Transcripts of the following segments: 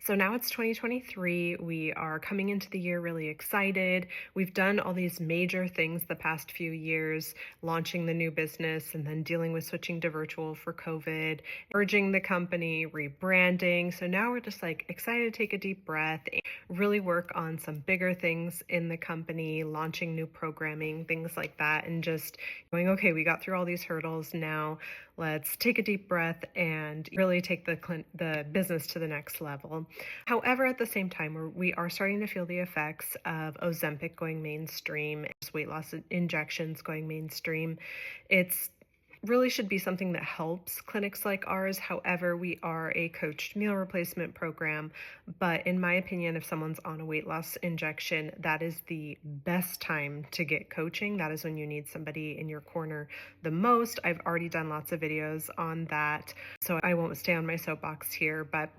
So now it's 2023. We are coming into the year really excited. We've done all these major things the past few years, launching the new business and then dealing with switching to virtual for COVID, merging the company, rebranding. So now we're just like excited to take a deep breath and really work on some bigger things in the company, launching new programming, things like that, and just going, okay, we got through all these hurdles. Now let's take a deep breath and really take the business to the next level. However, at the same time, we are starting to feel the effects of Ozempic going mainstream, weight loss injections going mainstream. It's really should be something that helps clinics like ours. However, we are a coached meal replacement program, but in my opinion, if someone's on a weight loss injection, that is the best time to get coaching. That is when you need somebody in your corner the most. I've already done lots of videos on that, so I won't stay on my soapbox here, but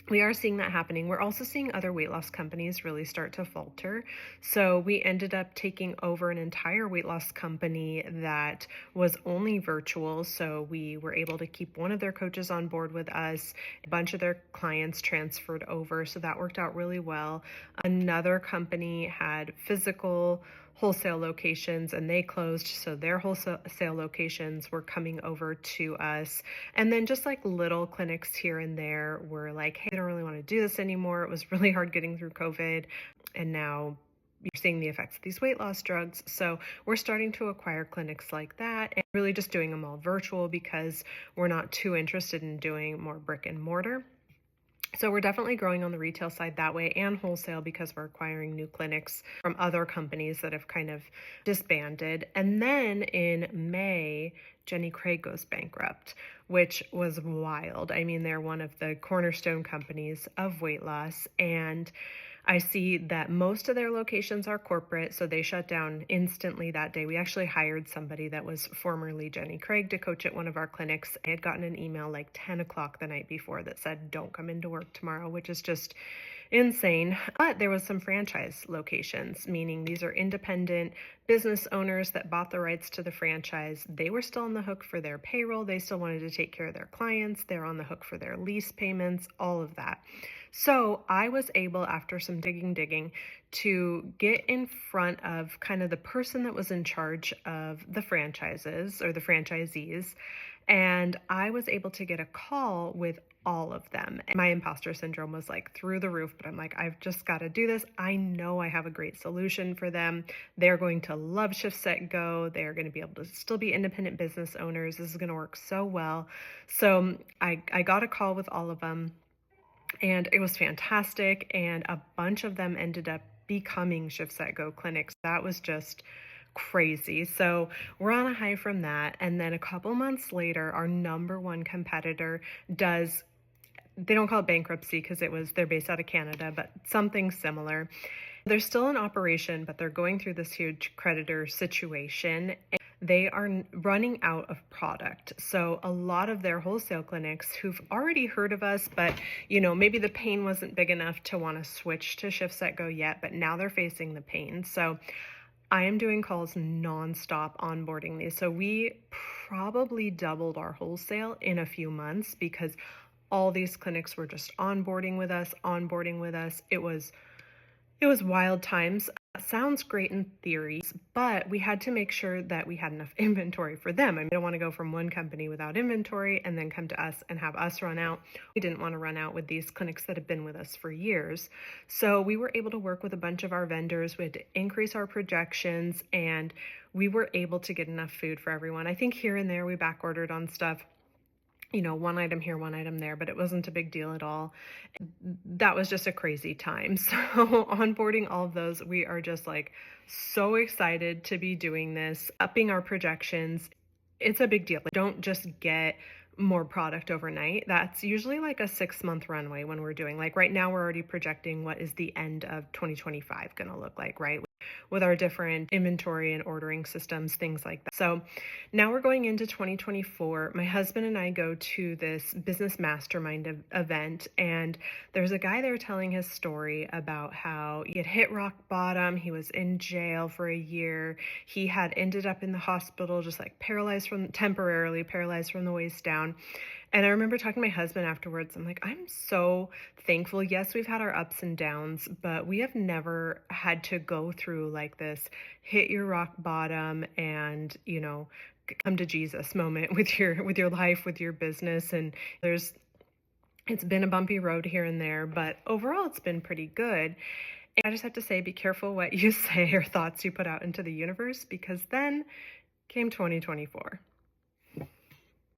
we are seeing that happening. We're also seeing other weight loss companies really start to falter. So we ended up taking over an entire weight loss company that was only virtual. So we were able to keep one of their coaches on board with us. A bunch of their clients transferred over. So that worked out really well. Another company had physical wholesale locations and they closed, so their wholesale locations were coming over to us. And then just like little clinics here and there were like, hey, I don't really want to do this anymore. It was really hard getting through COVID, and now you're seeing the effects of these weight loss drugs. So we're starting to acquire clinics like that and really just doing them all virtual because we're not too interested in doing more brick and mortar. So we're definitely growing on the retail side that way, and wholesale because we're acquiring new clinics from other companies that have kind of disbanded. And then in May, Jenny Craig goes bankrupt, which was wild. I mean, they're one of the cornerstone companies of weight loss, and I see that most of their locations are corporate, so they shut down instantly that day. We actually hired somebody that was formerly Jenny Craig to coach at one of our clinics. I had gotten an email like 10 o'clock the night before that said, don't come into work tomorrow, which is just insane. But there was some franchise locations, meaning these are independent business owners that bought the rights to the franchise. They were still on the hook for their payroll. They still wanted to take care of their clients. They're on the hook for their lease payments, all of that. So I was able, after some digging, to get in front of kind of the person that was in charge of the franchises or the franchisees. And I was able to get a call with all of them. My imposter syndrome was like through the roof, but I'm like, I've just got to do this. I know I have a great solution for them. They're going to love ShiftSetGo. They're going to be able to still be independent business owners. This is going to work so well. So I got a call with all of them, and it was fantastic. And a bunch of them ended up becoming ShiftSetGo clinics. That was just crazy. So we're on a high from that. And then a couple months later, our number one competitor does, they don't call it bankruptcy because they're based out of Canada, but something similar. They're still in operation, but they're going through this huge creditor situation. They are running out of product. So a lot of their wholesale clinics who've already heard of us, but maybe the pain wasn't big enough to want to switch to ShiftSetGo yet, but now they're facing the pain. So I am doing calls nonstop onboarding these. So we probably doubled our wholesale in a few months because all these clinics were just onboarding with us. It was wild times. Sounds great in theory, but we had to make sure that we had enough inventory for them. I mean, I don't want to go from one company without inventory and then come to us and have us run out. We didn't want to run out with these clinics that have been with us for years. So we were able to work with a bunch of our vendors. We had to increase our projections, and we were able to get enough food for everyone. I think here and there we back ordered on stuff, one item here, one item there, but it wasn't a big deal at all. That was just a crazy time. So onboarding all of those, we are just like so excited to be doing this, upping our projections. It's a big deal. Don't just get more product overnight. That's usually like a 6-month runway when we're doing, like right now we're already projecting what is the end of 2025 going to look like, right? With our different inventory and ordering systems, things like that. So now we're going into 2024. My husband and I go to this business mastermind event, and there's a guy there telling his story about how he had hit rock bottom. He was in jail for a year. He had ended up in the hospital just like temporarily paralyzed from the waist down. And I remember talking to my husband afterwards. I'm like, I'm so thankful. Yes, we've had our ups and downs, but we have never had to go through like this hit your rock bottom and, come to Jesus moment with your life, with your business. And there's it's been a bumpy road here and there, but overall it's been pretty good. And I just have to say, be careful what you say or thoughts you put out into the universe, because then came 2024.